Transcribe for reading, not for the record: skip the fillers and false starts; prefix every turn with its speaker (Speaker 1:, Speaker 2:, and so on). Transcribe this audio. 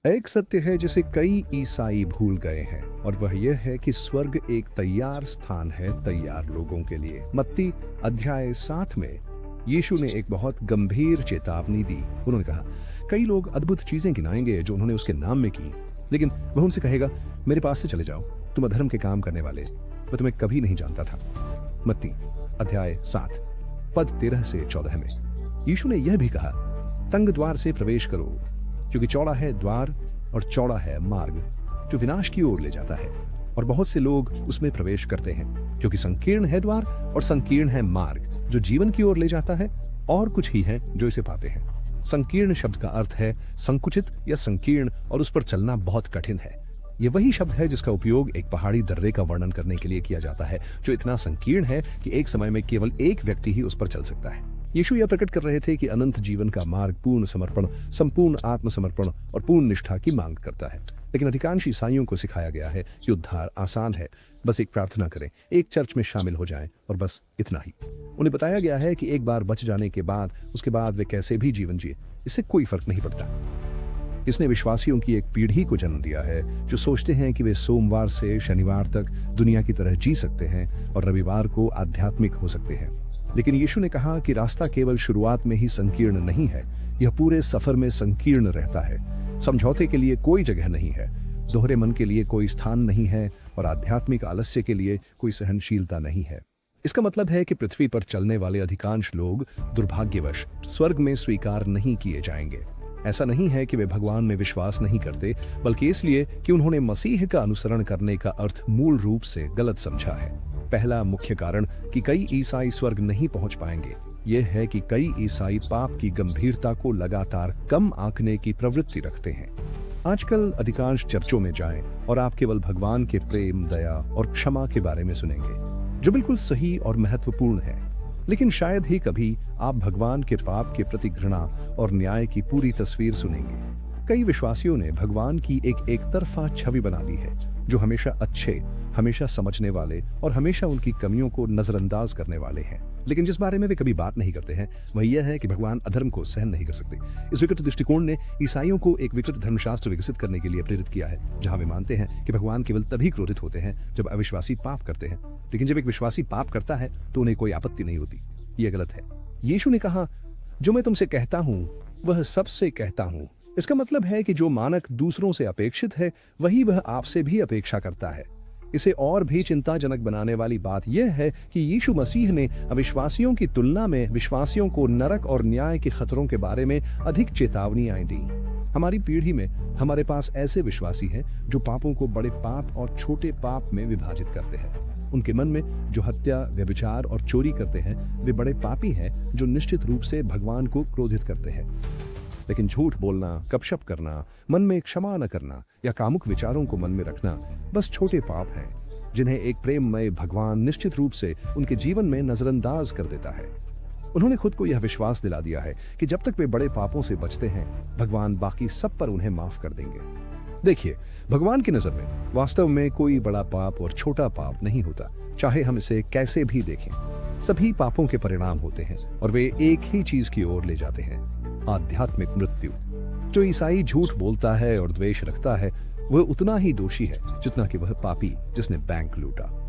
Speaker 1: एक सत्य है जिसे कई ईसाई भूल गए हैं और वह यह है कि स्वर्ग एक तैयार स्थान है तैयार लोगों के लिए। मत्ती अध्याय 7 में यीशु ने एक बहुत गंभीर चेतावनी दी। उन्होंने कहा, कई लोग अद्भुत चीजें गिनाएंगे जो उन्होंने उसके नाम में की, लेकिन वह उनसे कहेगा, मेरे पास से चले जाओ, तुम अधर्म के काम करने वाले, मैं तुम्हें कभी नहीं जानता था। मत्ती अध्याय 7 पद 13 से 14 में यीशु ने यह भी कहा, तंग द्वार से प्रवेश करो, क्योंकि चौड़ा है द्वार और चौड़ा है मार्ग जो विनाश की ओर ले जाता है, और बहुत से लोग उसमें प्रवेश करते हैं। क्योंकि संकीर्ण है द्वार और संकीर्ण है मार्ग जो जीवन की ओर ले जाता है, और कुछ ही है जो इसे पाते हैं। संकीर्ण शब्द का अर्थ है संकुचित या संकीर्ण, और उस पर चलना बहुत कठिन है। ये वही शब्द है जिसका उपयोग एक पहाड़ी दर्रे का वर्णन करने के लिए किया जाता है, जो इतना संकीर्ण है कि एक समय में केवल एक व्यक्ति ही उस पर चल सकता है। यीशु यह प्रकट कर रहे थे कि अनंत जीवन का मार्ग पूर्ण समर्पण, संपूर्ण आत्मसमर्पण और पूर्ण निष्ठा की मांग करता है। लेकिन अधिकांश ईसाइयों को सिखाया गया है कि उद्धार आसान है, बस एक प्रार्थना करें, एक चर्च में शामिल हो जाएं और बस इतना ही। उन्हें बताया गया है कि एक बार बच जाने के बाद उसके बाद वे कैसे भी जीवन जिए, इससे कोई फर्क नहीं पड़ता। इसने विश्वासियों की एक पीढ़ी को जन्म दिया है जो सोचते हैं कि वे सोमवार से शनिवार तक दुनिया की तरह जी सकते हैं और रविवार को आध्यात्मिक हो सकते हैं। लेकिन यीशु ने कहा कि रास्ता केवल शुरुआत में ही संकीर्ण नहीं है, यह पूरे सफर में संकीर्ण रहता है। समझौते के लिए कोई जगह नहीं है, दोहरे मन के लिए कोई स्थान नहीं है, और आध्यात्मिक आलस्य के लिए कोई सहनशीलता नहीं है। इसका मतलब है कि पृथ्वी पर चलने वाले अधिकांश लोग दुर्भाग्यवश स्वर्ग में स्वीकार नहीं किए जाएंगे। ऐसा नहीं है कि वे भगवान में विश्वास नहीं करते, बल्कि इसलिए कि उन्होंने मसीह का अनुसरण करने का अर्थ मूल रूप से गलत समझा है। पहला मुख्य कारण कि कई ईसाई स्वर्ग नहीं पहुंच पाएंगे यह है कि कई ईसाई पाप की गंभीरता को लगातार कम आंकने की प्रवृत्ति रखते हैं। आजकल अधिकांश चर्चों में जाएं और आप केवल भगवान के प्रेम, दया और क्षमा के बारे में सुनेंगे, जो बिल्कुल सही और महत्वपूर्ण है। लेकिन शायद ही कभी आप भगवान के पाप के प्रति घृणा और न्याय की पूरी तस्वीर सुनेंगे। कई विश्वासियों ने भगवान की एक तरफा छवि बना ली है, जो हमेशा अच्छे, हमेशा समझने वाले और हमेशा उनकी कमियों को नजरअंदाज करने वाले हैं। लेकिन जिस बारे में वे कभी बात नहीं करते हैं वह यह है कि भगवान अधर्म को सहन नहीं कर सकते। इस विकृत दृष्टिकोण ने ईसाइयों को एक विकृत धर्मशास्त्र विकसित करने के लिए प्रेरित किया है, जहां वे मानते हैं कि भगवान केवल तभी क्रोधित होते हैं जब अविश्वासी पाप करते हैं, लेकिन जब एक विश्वासी पाप करता है तो उन्हें कोई आपत्ति नहीं होती। यह गलत है। यीशु ने कहा, जो मैं तुमसे कहता हूं वह सबसे कहता हूं। इसका मतलब है कि जो मानक दूसरों से अपेक्षित है वही वह आपसे भी अपेक्षा करता है। इसे और भी चिंताजनक बनाने वाली बात यह है कि यीशु मसीह ने अविश्वासियों की तुलना में विश्वासियों को नरक और न्याय के खतरों के बारे में अधिक चेतावनियां दी। हमारी पीढ़ी में हमारे पास ऐसे विश्वासी हैं जो पापों को बड़े पाप और छोटे पाप में विभाजित करते हैं। उनके मन में जो हत्या, व्यभिचार और चोरी करते हैं वे बड़े पापी हैं जो निश्चित रूप से भगवान को क्रोधित करते हैं। लेकिन झूठ बोलना, गपशप करना, मन में क्षमा न करना या कामुक विचारों को मन में रखना बस छोटे पाप हैं, जिन्हें एक प्रेममय भगवान निश्चित रूप से उनके जीवन में नजरअंदाज कर देता है। उन्होंने खुद को यह विश्वास दिला दिया है कि जब तक वे बड़े पापों से बचते हैं भगवान बाकी सब पर उन्हें माफ कर देंगे। देखिए, भगवान की नजर में वास्तव में कोई बड़ा पाप और छोटा पाप नहीं होता, चाहे हम इसे कैसे भी देखें। सभी पापों के परिणाम होते हैं और वे एक ही चीज की ओर ले जाते हैं, आध्यात्मिक मृत्यु। जो ईसाई झूठ बोलता है और द्वेष रखता है वह उतना ही दोषी है जितना कि वह पापी जिसने बैंक लूटा।